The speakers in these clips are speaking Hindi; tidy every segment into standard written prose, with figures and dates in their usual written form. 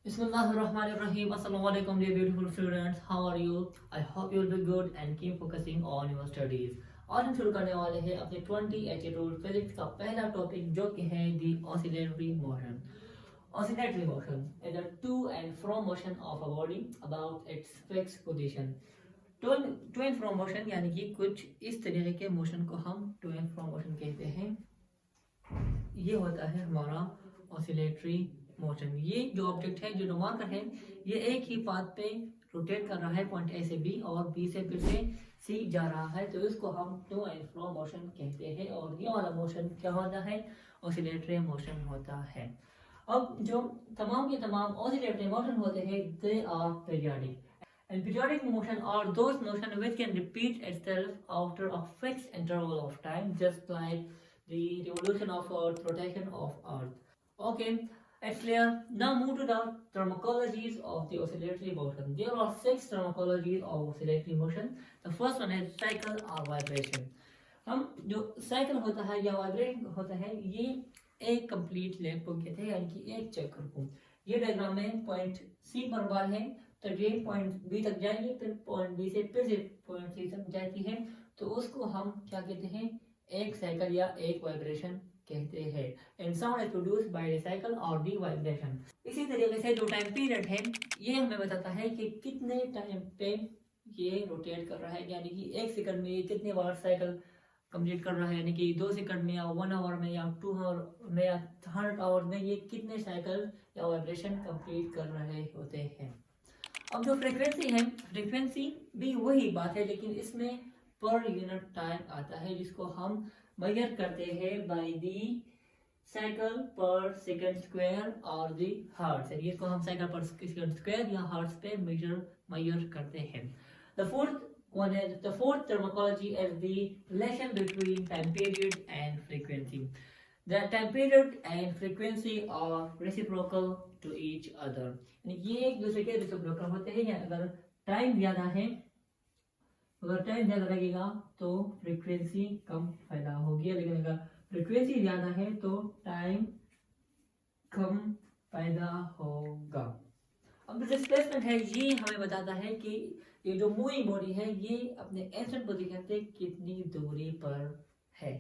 Bismillahirrahmanirrahim. Assalamu alaikum, dear beautiful students. How are you? I hope you'll be good and keep focusing on your studies. आज हम शुरू करने वाले हैं अपने 20 एटीट्यूड फिजिक्स का पहला टॉपिक जो कि है the oscillatory motion. Oscillatory motion is a to and from motion of a body about its fixed position. To and from motion यानी कि कुछ इस तरीके के मोशन को हम to and from motion कहते हैं. ये होता है हमारा ऑसिलेटरी मोशन. ये जो ऑब्जेक्ट है, जो नुमाकर है, ये एक ही पाथ पे रोटेट कर रहा है पॉइंट ए से बी और बी से फिर से सी जा रहा है, तो इसको हम टू एंड फ्रो मोशन कहते हैं. और ये वाला मोशन क्या होता है? ऑसिलेटरी मोशन होता है. अब जो तमाम के तमाम ऑसिलेटरी मोशन होते हैं, they are periodic. And periodic motion are those motion which can repeat itself after a fixed interval of time, just like the revolution of Earth, rotation of Earth. Okay, it's clear. Now move to the terminologies of the oscillatory motion. There are 6 terminologies of oscillatory motion. The first one is cycle or vibration. हम जो साइकिल होता है या वाइब्रेशन होता है, ये एक कंप्लीट लैंप को कहते हैं, यानी कि एक चक्कर को. ये डायग्राम में पॉइंट सी पर बाल है, तो ये पॉइंट बी तक जाएगी, फिर पॉइंट बी से फिर से पॉइंट सी तक जाती है, तो उसको हम क्या कहते हैं? एक साइकिल या एक वाइब्रेशन कहते हैं. And sound is produced by the cycle और द वाइब्रेशन. इसी तरीके से जो टाइम पीरियड है, ये हमें बताता है कि कितने टाइम पे ये रोटेट कर रहा है, यानी कि 1 सेकंड में ये कितने बार साइकिल कंप्लीट कर रहा है, यानी कि 2 सेकंड में या 1 आवर में या 2 आवर में या 100 आवर में ये कितने साइकिल या वाइब्रेशन कंप्लीट कर रहे होते हैं. अब जो फ्रीक्वेंसी है, फ्रीक्वेंसी भी वही बात है, लेकिन इसमें पर यूनिट टाइम आता है, जिसको हम मेजर करते हैं बाय दी साइकिल पर सेकंड स्क्वायर और दी हर्ट्ज. इसको हम साइकिल पर सेकंड स्क्वायर या हर्ट्ज पे मेजर करते हैं. The fourth terminology is the relation between time period and frequency. The time period and frequency are reciprocal to each other. ये एक दूसरे के reciprocal होते हैं. अगर टाइम ज्यादा है, अगर टाइम ज्यादा लगेगा तो फ्रीक्वेंसी कम पैदा होगी, लेकिन अगर फ्रीक्वेंसी ज्यादा है तो टाइम कम पैदा होगा. अब जो डिस्प्लेसमेंट है, ये हमें बताता है कि ये जो मूविंग बॉडी है, ये अपने एंसेंट पोजीशन से कितनी दूरी पर है.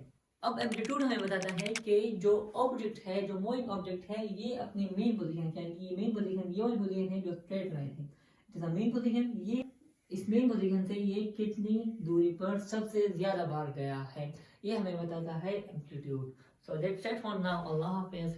अब एम्पलीट्यूड हमें बताता है कि जो ऑब्जेक्ट है, जो मूविंग ऑब्जेक्ट है, ये अपनी मेन पोजीशन, यानी कि मेन पोजीशन ये वाली पोजीशन है जो स्ट्रेट लाइन है, जैसा मेन पोजीशन, ये इस मेन पोजीशन से ये कितनी दूरी पर सबसे ज्यादा बार गया है, ये हमें बताता है amplitude. So that's it for now. अल्लाह हाफिज़.